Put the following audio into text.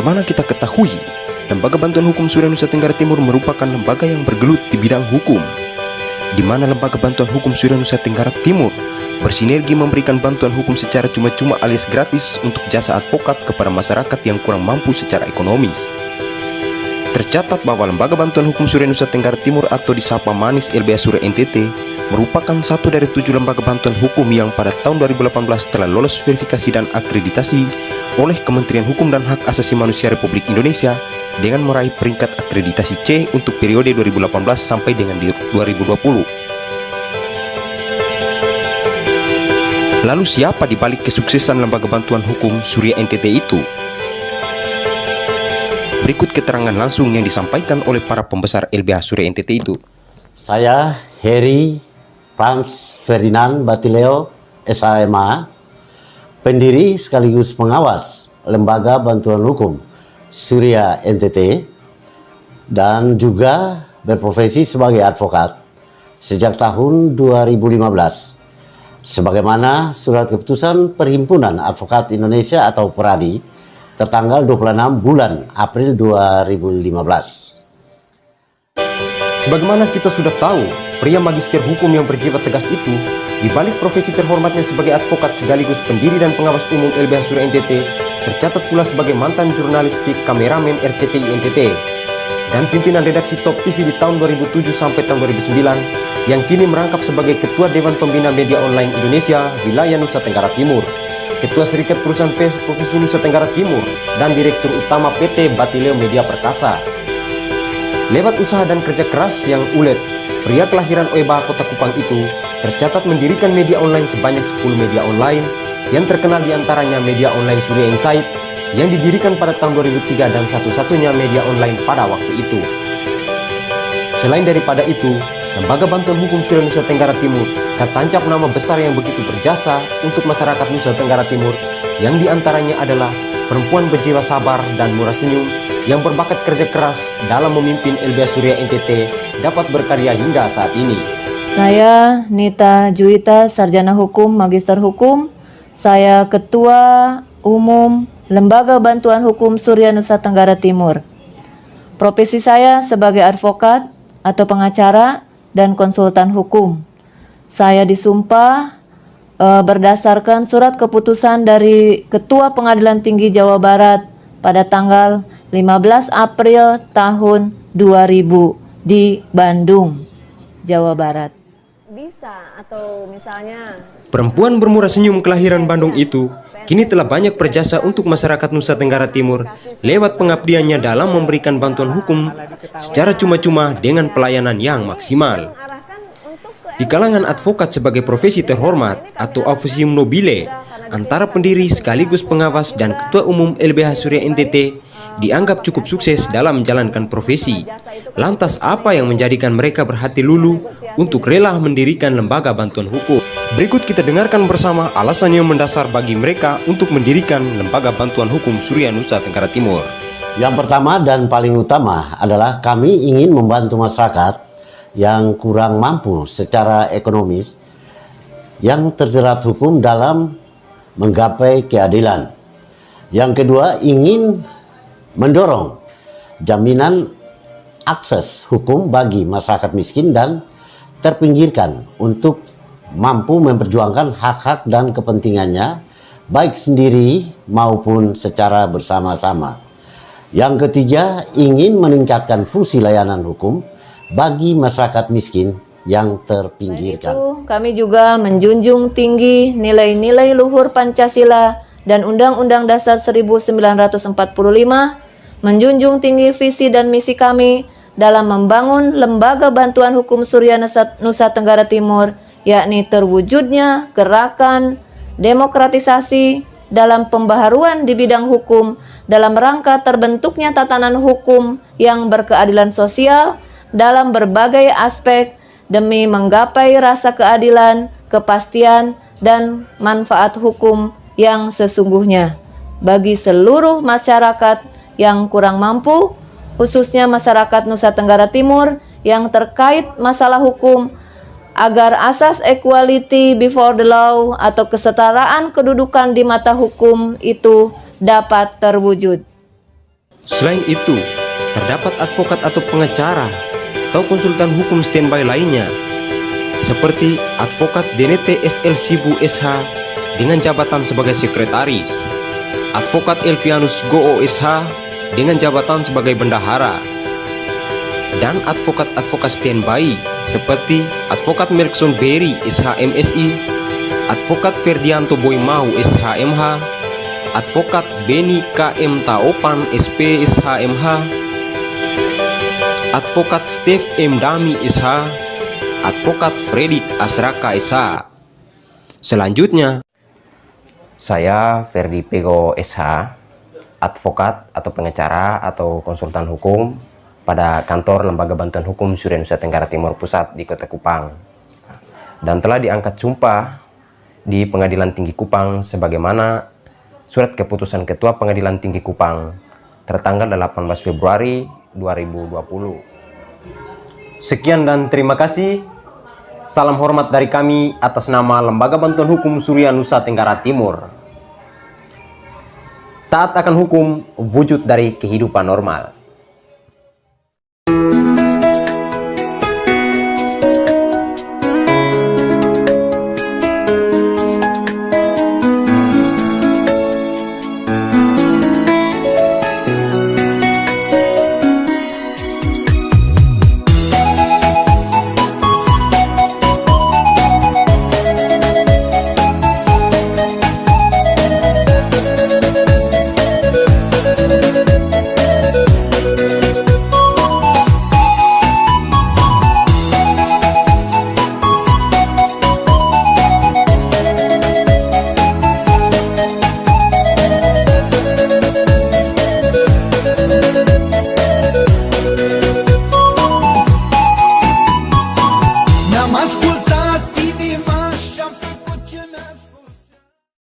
Sebagaimana kita ketahui, Lembaga Bantuan Hukum Surya Nusa Tenggara Timur merupakan lembaga yang bergelut di bidang hukum, di mana Lembaga Bantuan Hukum Surya Nusa Tenggara Timur bersinergi memberikan bantuan hukum secara cuma-cuma alias gratis untuk jasa advokat kepada masyarakat yang kurang mampu secara ekonomis. Tercatat bahwa Lembaga Bantuan Hukum Surya Nusa Tenggara Timur atau disapa manis LBH Surya NTT merupakan satu dari 7 lembaga bantuan hukum yang pada tahun 2018 telah lolos verifikasi dan akreditasi oleh Kementerian Hukum dan Hak Asasi Manusia Republik Indonesia dengan meraih peringkat akreditasi C untuk periode 2018 sampai dengan 2020. Lalu siapa di balik kesuksesan Lembaga Bantuan Hukum Surya NTT itu? Berikut keterangan langsung yang disampaikan oleh para pembesar LBH Surya NTT itu. Saya Heri Franz Ferdinand Batileo, SHMA, pendiri sekaligus pengawas Lembaga Bantuan Hukum Surya NTT, dan juga berprofesi sebagai advokat sejak tahun 2015. Sebagaimana surat keputusan Perhimpunan Advokat Indonesia atau PERADI tertanggal 26 bulan April 2015. Sebagaimana kita sudah tahu, pria magister hukum yang berjiwa tegas itu, di balik profesi terhormatnya sebagai advokat sekaligus pendiri dan pengawas umum LBH Surya NTT, tercatat pula sebagai mantan jurnalistik kameramen RCTI NTT dan pimpinan redaksi Top TV di tahun 2007 sampai tahun 2009, yang kini merangkap sebagai Ketua Dewan Pembina Media Online Indonesia Wilayah Nusa Tenggara Timur, Ketua Serikat Perusahaan Pers Provinsi Nusa Tenggara Timur, dan Direktur Utama PT Batileo Media Perkasa. Lewat usaha dan kerja keras yang ulet, pria kelahiran Oeba, Kota Kupang itu tercatat mendirikan media online sebanyak 10 media online yang terkenal diantaranya media online Surya Insight yang didirikan pada tahun 2003 dan satu-satunya media online pada waktu itu. Selain daripada itu, Lembaga Bantuan Hukum Surya Nusa Tenggara Timur tertancap nama besar yang begitu berjasa untuk masyarakat Nusa Tenggara Timur, yang diantaranya adalah perempuan berjiwa sabar dan murah senyum yang berbakat kerja keras dalam memimpin LBH Surya NTT dapat berkarya hingga saat ini. Saya Nita Juwita, Sarjana Hukum, Magister Hukum. Saya Ketua Umum Lembaga Bantuan Hukum Surya Nusa Tenggara Timur. Profesi saya sebagai advokat atau pengacara dan konsultan hukum. Saya disumpah berdasarkan surat keputusan dari Ketua Pengadilan Tinggi Jawa Barat pada tanggal 15 April tahun 2000 di Bandung, Jawa Barat. Bisa atau misalnya Perempuan bermurah senyum kelahiran Bandung itu kini telah banyak berjasa untuk masyarakat Nusa Tenggara Timur lewat pengabdiannya dalam memberikan bantuan hukum secara cuma-cuma dengan pelayanan yang maksimal. Di kalangan advokat sebagai profesi terhormat atau officium nobile, antara pendiri sekaligus pengawas dan ketua umum LBH Surya NTT dianggap cukup sukses dalam menjalankan profesi. Lantas apa yang menjadikan mereka berhati luluh untuk rela mendirikan lembaga bantuan hukum? Berikut kita dengarkan bersama alasan yang mendasar bagi mereka untuk mendirikan Lembaga Bantuan Hukum Surya Nusa Tenggara Timur. Yang pertama dan paling utama adalah kami ingin membantu masyarakat yang kurang mampu secara ekonomis yang terjerat hukum dalam menggapai keadilan. Yang kedua, ingin mendorong jaminan akses hukum bagi masyarakat miskin dan terpinggirkan untuk mampu memperjuangkan hak-hak dan kepentingannya baik sendiri maupun secara bersama-sama. Yang ketiga, ingin meningkatkan fungsi layanan hukum bagi masyarakat miskin yang terpinggirkan. Selain itu, kami juga menjunjung tinggi nilai-nilai luhur Pancasila dan Undang-Undang Dasar 1945, menjunjung tinggi visi dan misi kami dalam membangun Lembaga Bantuan Hukum Surya Nusa Tenggara Timur, yakni terwujudnya gerakan demokratisasi dalam pembaharuan di bidang hukum dalam rangka terbentuknya tatanan hukum yang berkeadilan sosial dalam berbagai aspek demi menggapai rasa keadilan, kepastian, dan manfaat hukum yang sesungguhnya bagi seluruh masyarakat yang kurang mampu, khususnya masyarakat Nusa Tenggara Timur yang terkait masalah hukum, agar asas equality before the law atau kesetaraan kedudukan di mata hukum itu dapat terwujud. Selain itu, terdapat advokat atau pengacara atau konsultan hukum standby lainnya, seperti advokat Denete SL Sibu SH dengan jabatan sebagai sekretaris, advokat Elvianus Goo SH dengan jabatan sebagai bendahara, dan advokat-advokat standby seperti advokat Melkson Berry SH MSI, advokat Ferdianto Boymau SH MH, advokat Beni KM Taopan SP SH MH, advokat Steve M. Dami SH, advokat Fredik Asraka SH. Selanjutnya, saya Ferdi Pego SH, advokat atau pengacara atau konsultan hukum pada kantor Lembaga Bantuan Hukum Surian Nusa Tenggara Timur Pusat di Kota Kupang, dan telah diangkat sumpah di Pengadilan Tinggi Kupang sebagaimana surat keputusan Ketua Pengadilan Tinggi Kupang tertanggal 18 Februari 2020. Sekian dan terima kasih. Salam hormat dari kami atas nama Lembaga Bantuan Hukum Surian Nusa Tenggara Timur. Taat akan hukum, wujud dari kehidupan normal.